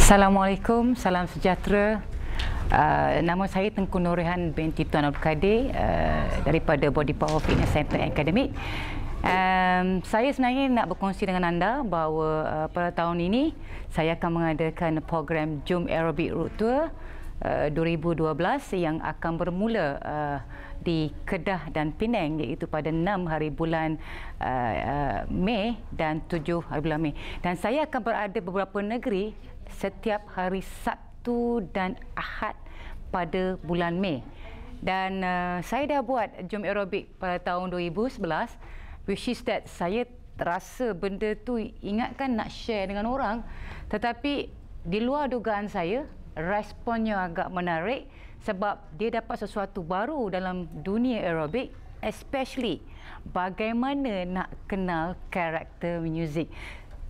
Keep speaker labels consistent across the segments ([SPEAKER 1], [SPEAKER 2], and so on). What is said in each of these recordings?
[SPEAKER 1] Assalamualaikum, salam sejahtera. Nama saya Tengku Nurihan binti Tuan Abdul Kadir daripada Body Power Fitness Center Academic. Saya sebenarnya nak berkongsi dengan anda bahawa pada tahun ini saya akan mengadakan program Jom Aerobic Road Tour 2012 yang akan bermula di Kedah dan Penang, iaitu pada 6 hari bulan Mei dan 7 hari bulan Mei. Dan saya akan berada beberapa negeri setiap hari Sabtu dan Ahad pada bulan Mei. Dan saya dah buat Jom Aerobic pada tahun 2011, which is that saya rasa benda tu ingatkan nak share dengan orang, tetapi di luar dugaan saya, responnya agak menarik sebab dia dapat sesuatu baru dalam dunia aerobik, especially bagaimana nak kenal karakter muzik.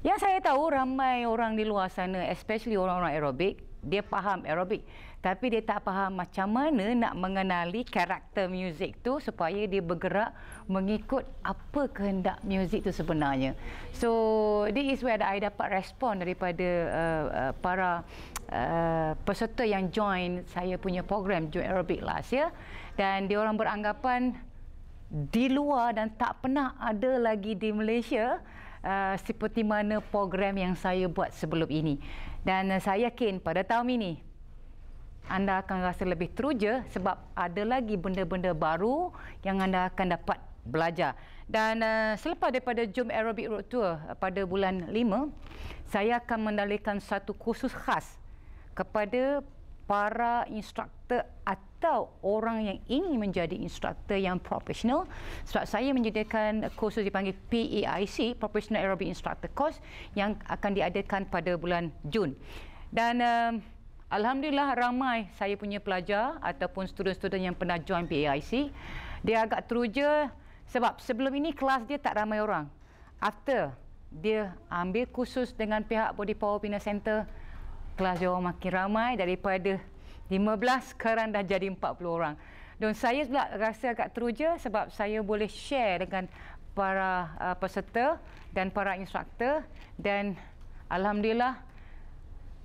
[SPEAKER 1] Yang saya tahu ramai orang di luar sana, especially orang-orang aerobik, dia faham aerobik, tapi dia tak faham macam mana nak mengenali karakter muzik tu supaya dia bergerak mengikut apa kehendak muzik tu sebenarnya. So, this is where I dapat respon daripada para peserta yang join saya punya program Jom Aerobic last year, dan dia orang beranggapan di luar dan tak pernah ada lagi di Malaysia seperti mana program yang saya buat sebelum ini. Dan saya yakin pada tahun ini anda akan rasa lebih teruja sebab ada lagi benda-benda baru yang anda akan dapat belajar. Dan selepas daripada Jom Aerobic Road Tour pada bulan 5, saya akan mendalikan satu kursus khas kepada para instruktor atau orang yang ingin menjadi instruktor yang profesional, sebab saya menyediakan kursus dipanggil PAIC, Professional Aerobic Instructor Course, yang akan diadakan pada bulan Jun. Dan alhamdulillah ramai saya punya pelajar ataupun student-student yang pernah join PAIC. Dia agak teruja sebab sebelum ini kelas dia tak ramai orang. After dia ambil kursus dengan pihak Body Power Fitness Center, kelas dia orang makin ramai, daripada 15 sekarang dah jadi 40 orang. Dan saya pula rasa agak teruja sebab saya boleh share dengan para peserta dan para instruktor, dan alhamdulillah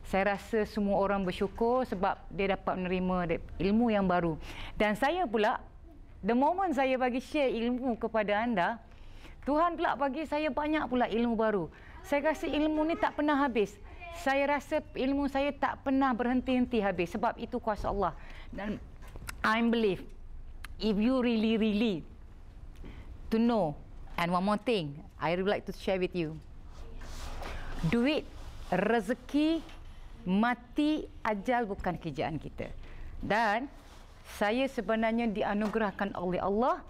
[SPEAKER 1] saya rasa semua orang bersyukur sebab dia dapat menerima ilmu yang baru. Dan saya pula, the moment saya bagi share ilmu kepada anda, Tuhan pula bagi saya banyak pula ilmu baru. Saya rasa ilmu ni tak pernah habis. Saya rasa ilmu saya tak pernah berhenti-henti habis sebab itu kuasa Allah. Dan I believe if you really to know, and one more thing I would like to share with you, duit, rezeki, mati, ajal bukan kerjaan kita. Dan saya sebenarnya dianugerahkan oleh Allah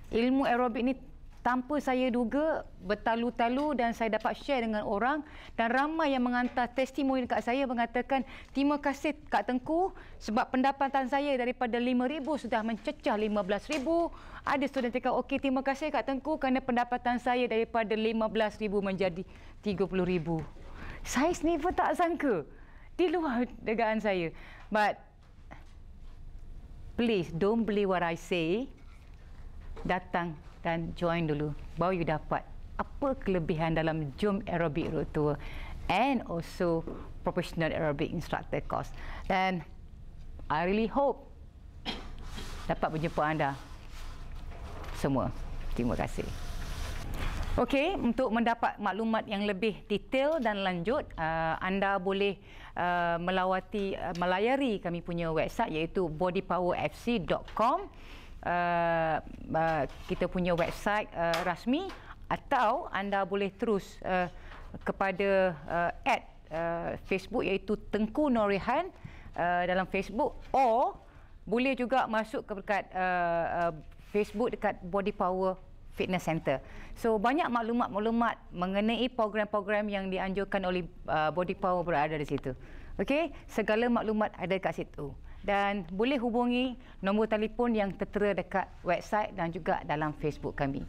[SPEAKER 1] ilmu aerobik ni tanpa saya duga, bertalu-talu, dan saya dapat share dengan orang, dan ramai yang mengantar testimoni dekat saya mengatakan terima kasih Kak Tengku sebab pendapatan saya daripada 5,000 sudah mencecah 15,000. Ada student cakap, okey, terima kasih Kak Tengku kerana pendapatan saya daripada 15,000 menjadi 30,000. Saya sendiri pun tak sangka, di luar dugaan saya. But please don't believe what I say. Datang dan join dulu, baru you dapat apa kelebihan dalam Jom Aerobic Road Tour and also Professional Aerobic Instructor Course. Dan I really hope dapat berjumpa anda semua. Terima kasih. Okey, untuk mendapat maklumat yang lebih detail dan lanjut, anda boleh melayari kami punya website, iaitu bodypowerfc.com. Kita punya website rasmi, atau anda boleh terus kepada Facebook, iaitu Tengku Nurihan dalam Facebook, or boleh juga masuk ke dekat Facebook dekat Body Power Fitness Center. So banyak maklumat-maklumat mengenai program-program yang dianjurkan oleh Body Power berada di situ. Okey, segala maklumat ada kat situ. Dan boleh hubungi nombor telefon yang tertera dekat website dan juga dalam Facebook kami.